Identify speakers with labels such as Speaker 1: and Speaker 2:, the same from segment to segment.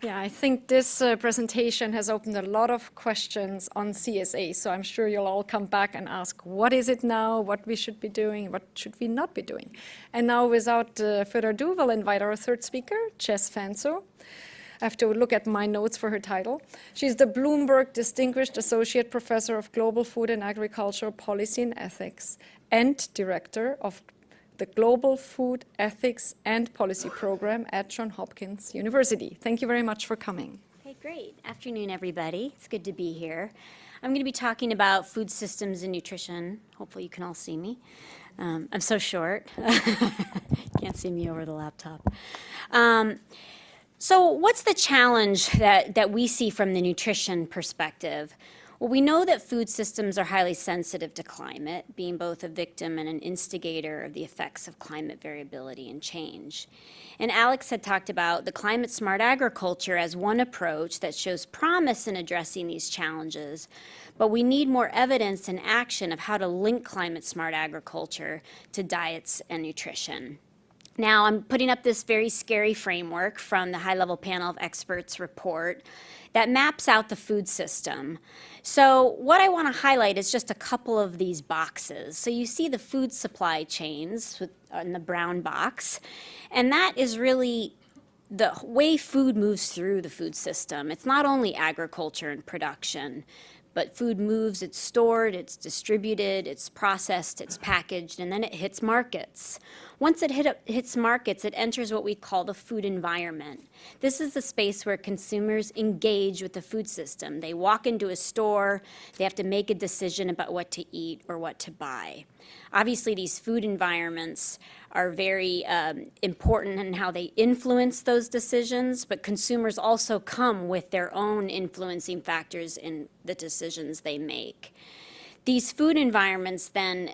Speaker 1: Yeah, I think this presentation has opened a lot of questions on CSA, so I'm sure you'll all come back and ask, what is it now, what we should be doing, what should we not be doing? And now, without further ado, we'll invite our third speaker, Jess Fanzo. I have to look at my notes for her title. She's the Bloomberg Distinguished Associate Professor of Global Food and Agricultural Policy and Ethics and Director of the Global Food Ethics and Policy Program at Johns Hopkins University. Thank you very much for coming.
Speaker 2: Okay, great. Afternoon, everybody. It's good to be here. I'm going to be talking about food systems and nutrition. Hopefully you can all see me. I'm so short. Can't see me over the laptop. So what's the challenge that we see from the nutrition perspective? Well, we know that food systems are highly sensitive to climate, being both a victim and an instigator of the effects of climate variability and change. And Alex had talked about the climate-smart agriculture as one approach that shows promise in addressing these challenges, but we need more evidence and action of how to link climate-smart agriculture to diets and nutrition. Now, I'm putting up this very scary framework from the high-level panel of experts report that maps out the food system. So what I want to highlight is just a couple of these boxes. So you see the food supply chains in the brown box, and that is really the way food moves through the food system. It's not only agriculture and production, but food moves, it's stored, it's distributed, it's processed, it's packaged, and then it hits markets. Once it hits markets, it enters what we call the food environment. This is the space where consumers engage with the food system. They walk into a store, they have to make a decision about what to eat or what to buy. Obviously, these food environments are very important in how they influence those decisions, but consumers also come with their own influencing factors in the decisions they make. These food environments then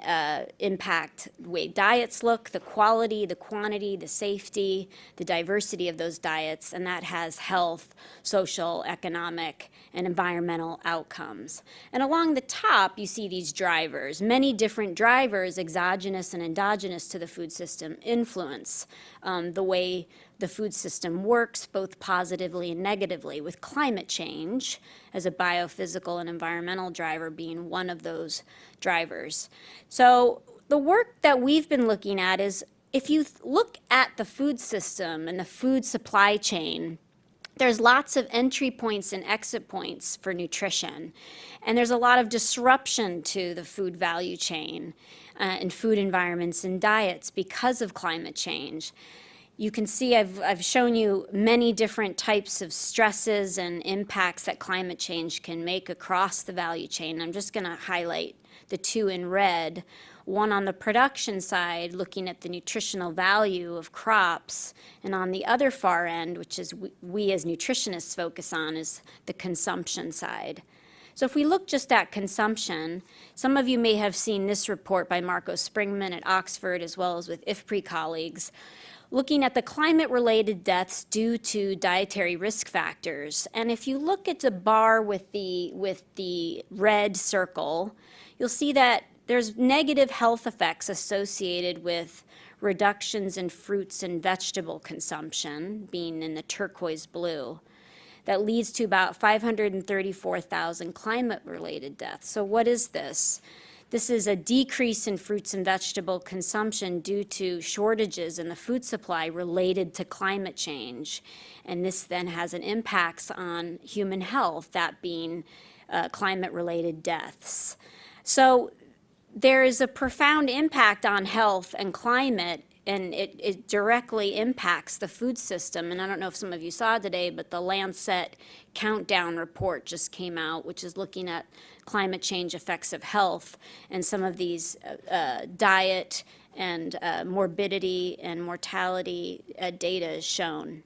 Speaker 2: impact the way diets look, the quality, the quantity, the safety, the diversity of those diets, and that has health, social, economic, and environmental outcomes. And along the top, you see these drivers. Many different drivers, exogenous and endogenous to the food system, influence the way the food system works, both positively and negatively, with climate change as a biophysical and environmental driver being one of those drivers. So the work that we've been looking at is, if you look at the food system and the food supply chain, there's lots of entry points and exit points for nutrition. And there's a lot of disruption to the food value chain and food environments and diets because of climate change. You can see I've shown you many different types of stresses and impacts that climate change can make across the value chain. I'm just going to highlight the two in red. One on the production side, looking at the nutritional value of crops, and on the other far end, which is we as nutritionists focus on, is the consumption side. So if we look just at consumption, some of you may have seen this report by Marco Springman at Oxford, as well as with IFPRI colleagues, looking at the climate-related deaths due to dietary risk factors. And if you look at the bar with the red circle, you'll see that there's negative health effects associated with reductions in fruits and vegetable consumption, being in the turquoise blue. That leads to about 534,000 climate-related deaths. So what is this? This is a decrease in fruits and vegetable consumption due to shortages in the food supply related to climate change. And this then has an impact on human health, that being climate-related deaths. So there is a profound impact on health and climate, and it directly impacts the food system. And I don't know if some of you saw today, but the Lancet Countdown report just came out, which is looking at climate change effects of health, and some of these diet and morbidity and mortality data is shown.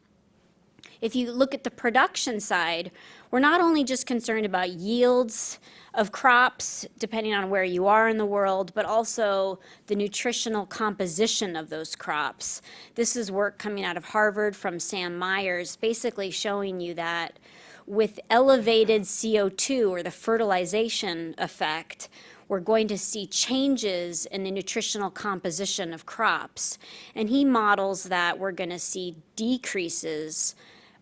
Speaker 2: If you look at the production side, we're not only just concerned about yields of crops, depending on where you are in the world, but also the nutritional composition of those crops. This is work coming out of Harvard from Sam Myers, basically showing you that with elevated CO2, or the fertilization effect, we're going to see changes in the nutritional composition of crops. And he models that we're going to see decreases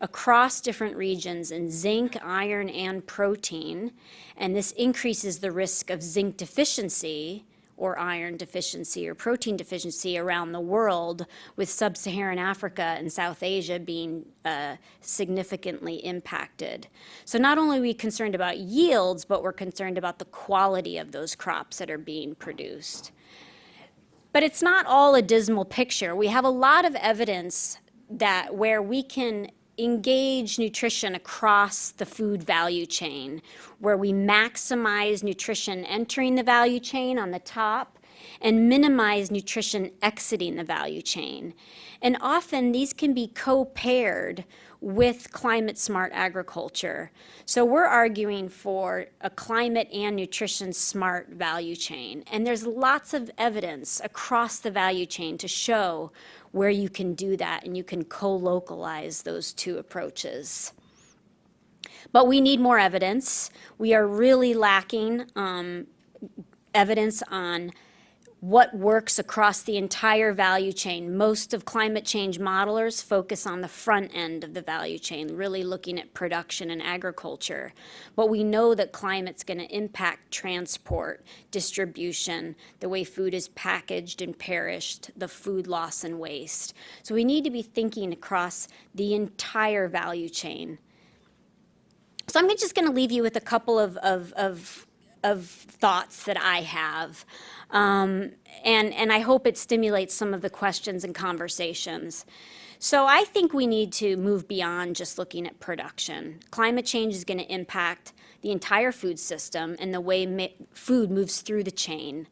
Speaker 2: across different regions in zinc, iron, and protein, and this increases the risk of zinc deficiency or iron deficiency or protein deficiency around the world, with sub-Saharan Africa and South Asia being significantly impacted. So not only are we concerned about yields, but we're concerned about the quality of those crops that are being produced. But it's not all a dismal picture. We have a lot of evidence that where we can engage nutrition across the food value chain, where we maximize nutrition entering the value chain on the top and minimize nutrition exiting the value chain. And often these can be co-paired with climate-smart agriculture. So we're arguing for a climate and nutrition-smart value chain. And there's lots of evidence across the value chain to show where you can do that and you can co-localize those two approaches. But we need more evidence. We are really lacking evidence on what works across the entire value chain. Most of climate change modelers focus on the front end of the value chain, really looking at production and agriculture. But we know that climate's going to impact transport, distribution, the way food is packaged and perished, the food loss and waste. So we need to be thinking across the entire value chain. So I'm just going to leave you with a couple of thoughts that I have. And I hope it stimulates some of the questions and conversations. So I think we need to move beyond just looking at production. Climate change is going to impact the entire food system and the way food moves through the chain.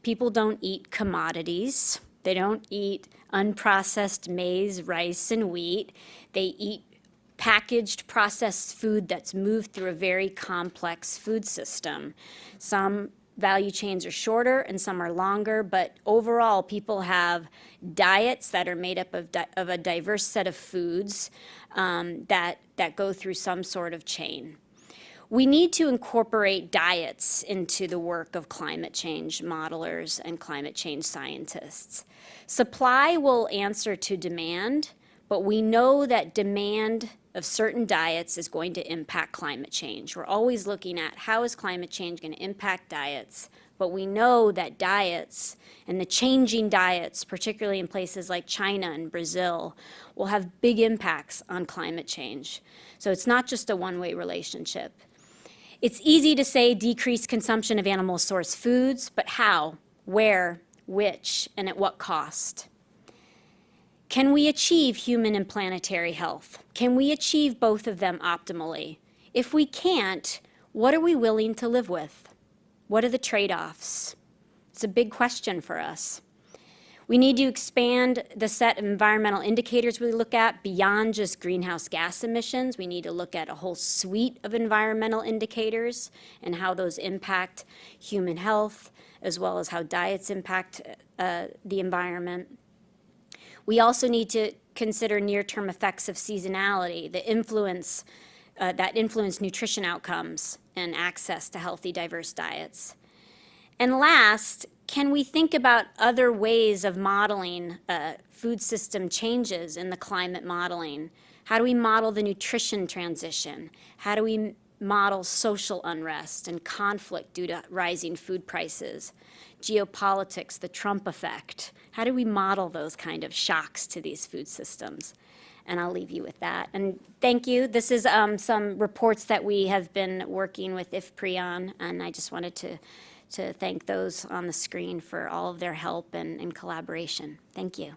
Speaker 2: People don't eat commodities. They don't eat unprocessed maize, rice, and wheat. They eat packaged processed food that's moved through a very complex food system. Some value chains are shorter and some are longer, but overall people have diets that are made up of a diverse set of foods that go through some sort of chain. We need to incorporate diets into the work of climate change modelers and climate change scientists. Supply will answer to demand, but we know that demand of certain diets is going to impact climate change. We're always looking at how is climate change going to impact diets, but we know that diets and the changing diets, particularly in places like China and Brazil, will have big impacts on climate change. So it's not just a one-way relationship. It's easy to say decrease consumption of animal source foods, but how, where, which, and at what cost? Can we achieve human and planetary health? Can we achieve both of them optimally? If we can't, what are we willing to live with? What are the trade-offs? It's a big question for us. We need to expand the set of environmental indicators we look at beyond just greenhouse gas emissions. We need to look at a whole suite of environmental indicators and how those impact human health, as well as how diets impact the environment. We also need to consider near-term effects of seasonality, the influence that influence nutrition outcomes and access to healthy, diverse diets. And last, can we think about other ways of modeling food system changes in the climate modeling? How do we model the nutrition transition? How do we model social unrest and conflict due to rising food prices? Geopolitics, the Trump effect. How do we model those kind of shocks to these food systems? And I'll leave you with that. And thank you. This is some reports that we have been working with IFPRI on, and I just wanted to thank those on the screen for all of their help and collaboration. Thank you.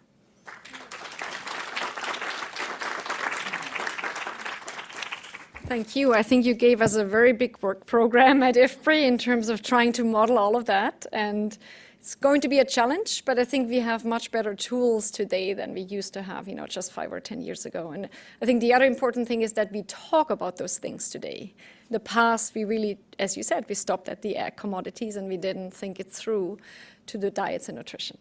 Speaker 1: Thank you. I think you gave us a very big work program at IFPRI in terms of trying to model all of that. And it's going to be a challenge, but I think we have much better tools today than we used to have, just 5 or 10 years ago. And I think the other important thing is that we talk about those things today. In the past, we really, as you said, we stopped at the commodities and we didn't think it through to the diets and nutrition.